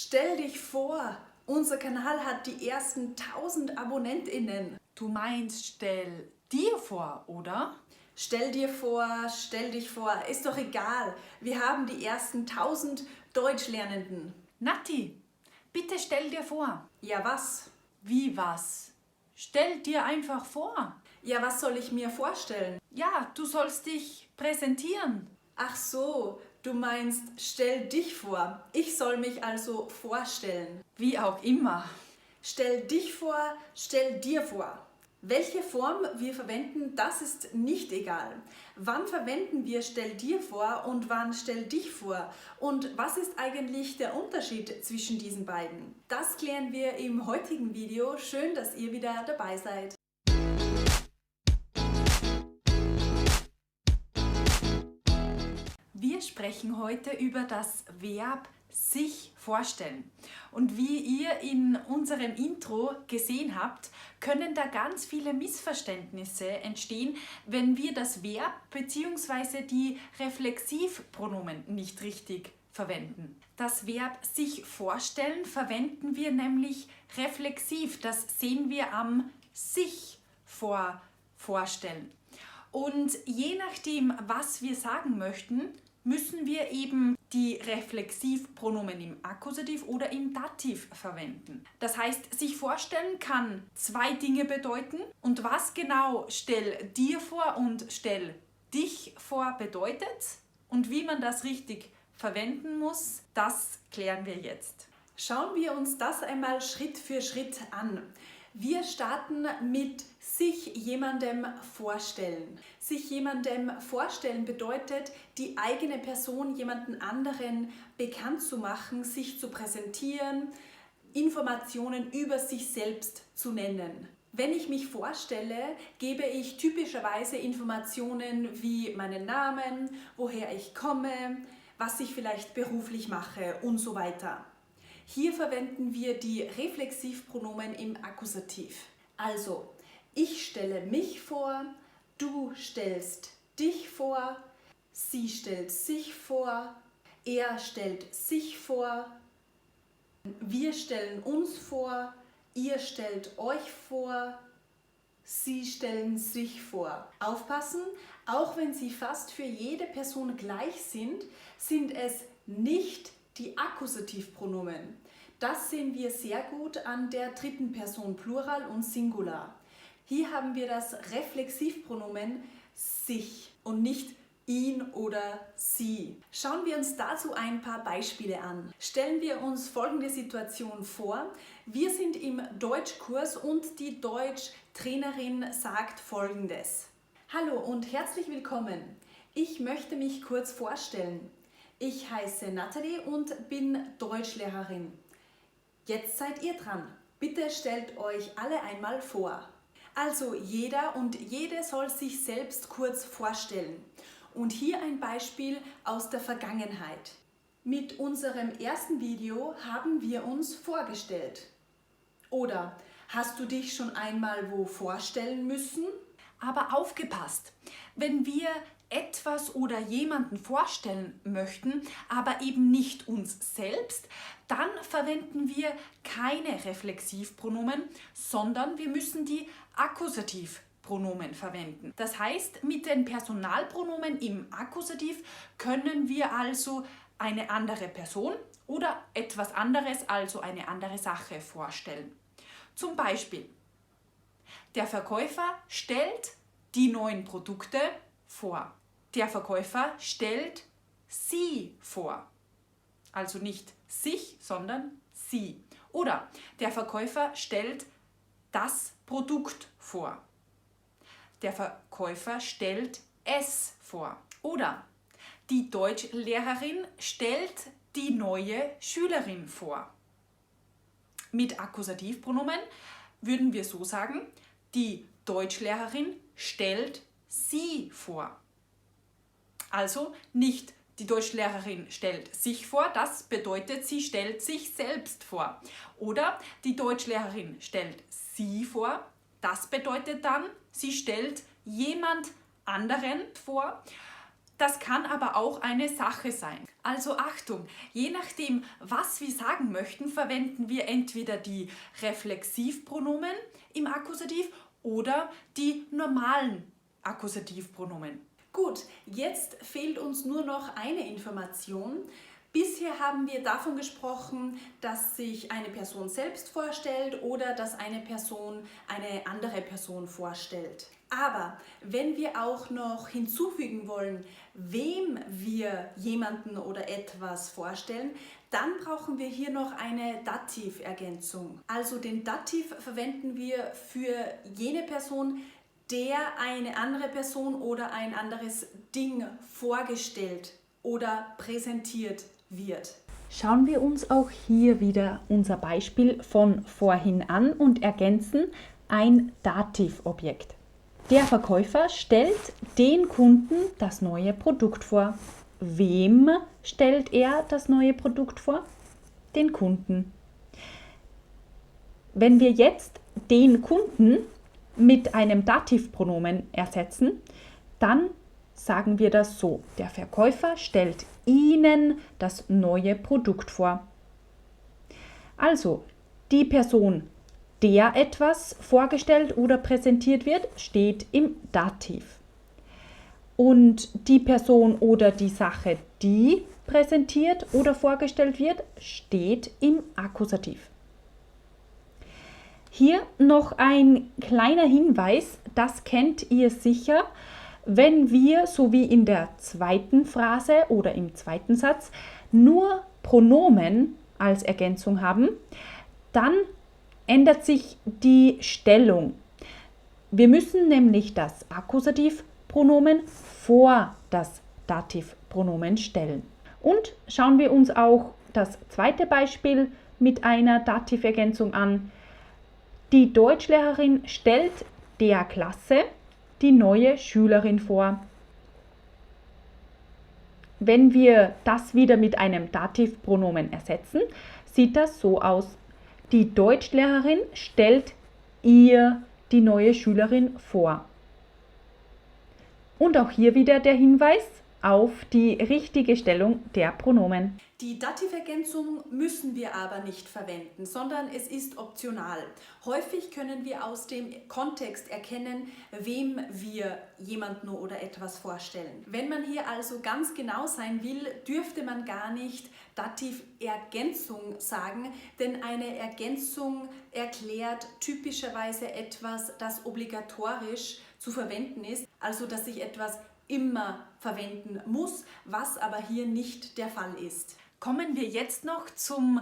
Stell dich vor, unser Kanal hat die ersten 1000 AbonnentInnen. Du meinst, stell dir vor, oder? Stell dir vor, stell dich vor, ist doch egal. Wir haben die ersten 1000 Deutschlernenden. Nati, bitte stell dir vor. Ja, was? Wie was? Stell dir einfach vor. Ja, was soll ich mir vorstellen? Ja, du sollst dich präsentieren. Ach so, du meinst, stell dich vor. Ich soll mich also vorstellen. Wie auch immer. Stell dich vor, stell dir vor. Welche Form wir verwenden, das ist nicht egal. Wann verwenden wir stell dir vor und wann stell dich vor? Und was ist eigentlich der Unterschied zwischen diesen beiden? Das klären wir im heutigen Video. Schön, dass ihr wieder dabei seid. Wir sprechen heute über das Verb sich vorstellen. Und wie ihr in unserem Intro gesehen habt, können da ganz viele Missverständnisse entstehen, wenn wir das Verb bzw. die Reflexivpronomen nicht richtig verwenden. Das Verb sich vorstellen verwenden wir nämlich reflexiv. Das sehen wir am sich vorstellen. Und je nachdem, was wir sagen möchten, müssen wir eben die Reflexivpronomen im Akkusativ oder im Dativ verwenden. Das heißt, sich vorstellen kann zwei Dinge bedeuten. Und was genau stell dir vor und stell dich vor bedeutet und wie man das richtig verwenden muss, das klären wir jetzt. Schauen wir uns das einmal Schritt für Schritt an. Wir starten mit sich jemandem vorstellen. Sich jemandem vorstellen bedeutet, die eigene Person jemanden anderen bekannt zu machen, sich zu präsentieren, Informationen über sich selbst zu nennen. Wenn ich mich vorstelle, gebe ich typischerweise Informationen wie meinen Namen, woher ich komme, was ich vielleicht beruflich mache und so weiter. Hier verwenden wir die Reflexivpronomen im Akkusativ. Also, ich stelle mich vor, du stellst dich vor, sie stellt sich vor, er stellt sich vor, wir stellen uns vor, ihr stellt euch vor, sie stellen sich vor. Aufpassen, auch wenn sie fast für jede Person gleich sind, sind es nicht die Akkusativpronomen. Das sehen wir sehr gut an der dritten Person Plural und Singular. Hier haben wir das Reflexivpronomen sich und nicht ihn oder sie. Schauen wir uns dazu ein paar Beispiele an. Stellen wir uns folgende Situation vor. Wir sind im Deutschkurs und die Deutschtrainerin sagt Folgendes. Hallo und herzlich willkommen. Ich möchte mich kurz vorstellen. Ich heiße Nathalie und bin Deutschlehrerin. Jetzt seid ihr dran. Bitte stellt euch alle einmal vor. Also jeder und jede soll sich selbst kurz vorstellen. Und hier ein Beispiel aus der Vergangenheit. Mit unserem ersten Video haben wir uns vorgestellt. Oder hast du dich schon einmal wo vorstellen müssen? Aber aufgepasst, wenn wir etwas oder jemanden vorstellen möchten, aber eben nicht uns selbst, dann verwenden wir keine Reflexivpronomen, sondern wir müssen die Akkusativpronomen verwenden. Das heißt, mit den Personalpronomen im Akkusativ können wir also eine andere Person oder etwas anderes, also eine andere Sache vorstellen. Zum Beispiel, der Verkäufer stellt die neuen Produkte vor. Der Verkäufer stellt sie vor. Also nicht sich, sondern sie. Oder der Verkäufer stellt das Produkt vor. Der Verkäufer stellt es vor. Oder die Deutschlehrerin stellt die neue Schülerin vor. Mit Akkusativpronomen würden wir so sagen, die Deutschlehrerin stellt sie vor. Also nicht die Deutschlehrerin stellt sich vor, das bedeutet, sie stellt sich selbst vor. Oder die Deutschlehrerin stellt sie vor, das bedeutet dann, sie stellt jemand anderen vor. Das kann aber auch eine Sache sein. Also Achtung, je nachdem, was wir sagen möchten, verwenden wir entweder die Reflexivpronomen im Akkusativ oder die normalen Akkusativpronomen. Gut, jetzt fehlt uns nur noch eine Information. Bisher haben wir davon gesprochen, dass sich eine Person selbst vorstellt oder dass eine Person eine andere Person vorstellt. Aber wenn wir auch noch hinzufügen wollen, wem wir jemanden oder etwas vorstellen, dann brauchen wir hier noch eine Dativergänzung. Also den Dativ verwenden wir für jene Person, der eine andere Person oder ein anderes Ding vorgestellt oder präsentiert wird. Schauen wir uns auch hier wieder unser Beispiel von vorhin an und ergänzen ein Dativobjekt. Der Verkäufer stellt den Kunden das neue Produkt vor. Wem stellt er das neue Produkt vor? Den Kunden. Wenn wir jetzt den Kunden mit einem Dativpronomen ersetzen, dann sagen wir das so: Der Verkäufer stellt Ihnen das neue Produkt vor. Also, die Person, der etwas vorgestellt oder präsentiert wird, steht im Dativ. Und die Person oder die Sache, die präsentiert oder vorgestellt wird, steht im Akkusativ. Hier noch ein kleiner Hinweis, das kennt ihr sicher, wenn wir, so wie in der zweiten Phrase oder im zweiten Satz, nur Pronomen als Ergänzung haben, dann ändert sich die Stellung. Wir müssen nämlich das Akkusativpronomen vor das Dativpronomen stellen. Und schauen wir uns auch das zweite Beispiel mit einer Dativergänzung an. Die Deutschlehrerin stellt der Klasse die neue Schülerin vor. Wenn wir das wieder mit einem Dativpronomen ersetzen, sieht das so aus: Die Deutschlehrerin stellt ihr die neue Schülerin vor. Und auch hier wieder der Hinweis auf die richtige Stellung der Pronomen. Die Dativergänzung müssen wir aber nicht verwenden, sondern es ist optional. Häufig können wir aus dem Kontext erkennen, wem wir jemanden oder etwas vorstellen. Wenn man hier also ganz genau sein will, dürfte man gar nicht Dativergänzung sagen, denn eine Ergänzung erklärt typischerweise etwas, das obligatorisch zu verwenden ist, also dass sich etwas immer verwenden muss, was aber hier nicht der Fall ist. Kommen wir jetzt noch zum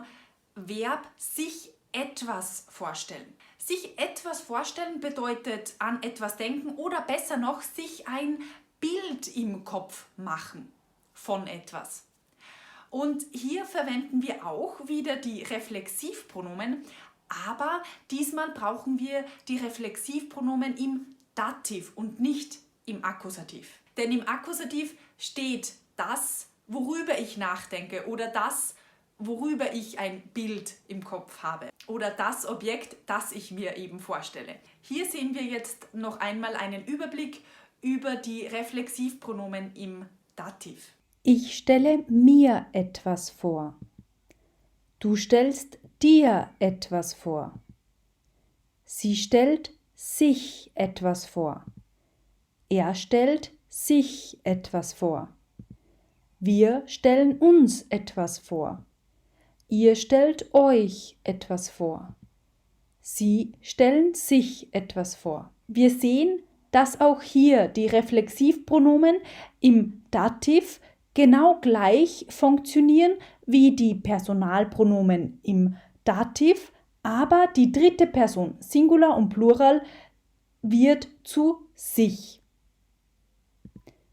Verb sich etwas vorstellen. Sich etwas vorstellen bedeutet an etwas denken oder besser noch sich ein Bild im Kopf machen von etwas. Und hier verwenden wir auch wieder die Reflexivpronomen, aber diesmal brauchen wir die Reflexivpronomen im Dativ und nicht im Akkusativ. Denn im Akkusativ steht das, worüber ich nachdenke oder das, worüber ich ein Bild im Kopf habe oder das Objekt, das ich mir eben vorstelle. Hier sehen wir jetzt noch einmal einen Überblick über die Reflexivpronomen im Dativ. Ich stelle mir etwas vor. Du stellst dir etwas vor. Sie stellt sich etwas vor. Er stellt sich etwas vor. Wir stellen uns etwas vor. Ihr stellt euch etwas vor. Sie stellen sich etwas vor. Wir sehen, dass auch hier die Reflexivpronomen im Dativ genau gleich funktionieren wie die Personalpronomen im Dativ, aber die dritte Person, Singular und Plural, wird zu sich.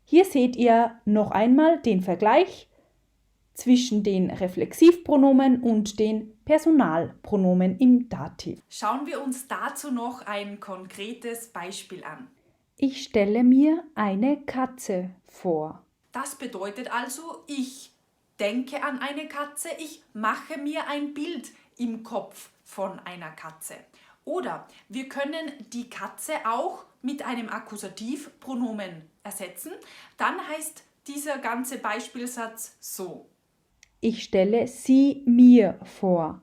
Hier seht ihr noch einmal den Vergleich zwischen den Reflexivpronomen und den Personalpronomen im Dativ. Schauen wir uns dazu noch ein konkretes Beispiel an. Ich stelle mir eine Katze vor. Das bedeutet also, ich denke an eine Katze, ich mache mir ein Bild im Kopf von einer Katze. Oder wir können die Katze auch mit einem Akkusativpronomen ersetzen. Dann heißt dieser ganze Beispielsatz so. Ich stelle sie mir vor.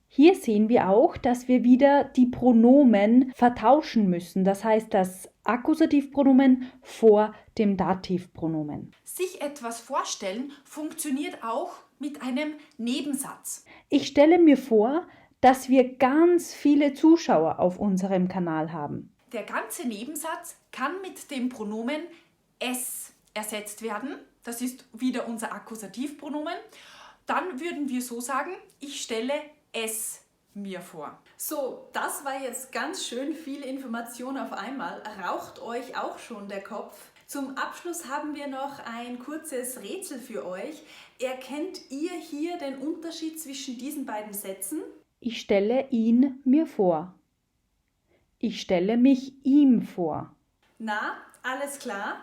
Hier sehen wir auch, dass wir wieder die Pronomen vertauschen müssen. Das heißt, das Akkusativpronomen vor dem Dativpronomen. Sich etwas vorstellen funktioniert auch mit einem Nebensatz. Ich stelle mir vor, dass wir ganz viele Zuschauer auf unserem Kanal haben. Der ganze Nebensatz kann mit dem Pronomen es ersetzt werden. Das ist wieder unser Akkusativpronomen. Dann würden wir so sagen, ich stelle es mir vor. So, das war jetzt ganz schön viel Information auf einmal. Raucht euch auch schon der Kopf? Zum Abschluss haben wir noch ein kurzes Rätsel für euch. Erkennt ihr hier den Unterschied zwischen diesen beiden Sätzen? Ich stelle ihn mir vor. Ich stelle mich ihm vor. Na, alles klar?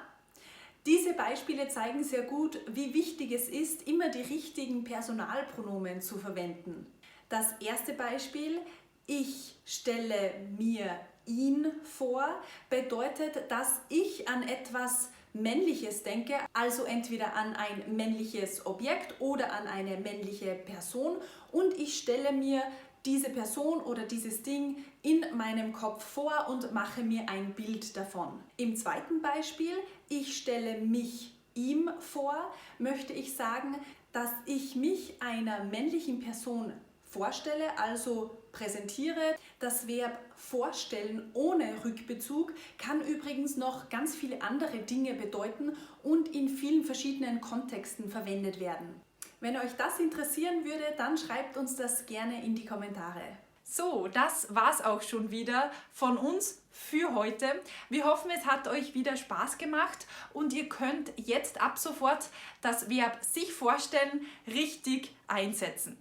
Diese Beispiele zeigen sehr gut, wie wichtig es ist, immer die richtigen Personalpronomen zu verwenden. Das erste Beispiel, ich stelle mir ihn vor, bedeutet, dass ich an etwas Männliches denke, also entweder an ein männliches Objekt oder an eine männliche Person, und ich stelle mir diese Person oder dieses Ding in meinem Kopf vor und mache mir ein Bild davon. Im zweiten Beispiel, ich stelle mich ihm vor, möchte ich sagen, dass ich mich einer männlichen Person vorstelle, also präsentiere. Das Verb vorstellen ohne Rückbezug kann übrigens noch ganz viele andere Dinge bedeuten und in vielen verschiedenen Kontexten verwendet werden. Wenn euch das interessieren würde, dann schreibt uns das gerne in die Kommentare. So, das war's auch schon wieder von uns für heute. Wir hoffen, es hat euch wieder Spaß gemacht und ihr könnt jetzt ab sofort das Verb sich vorstellen richtig einsetzen.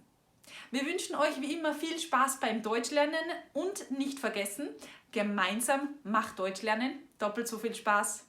Wir wünschen euch wie immer viel Spaß beim Deutschlernen und nicht vergessen, gemeinsam macht Deutschlernen doppelt so viel Spaß.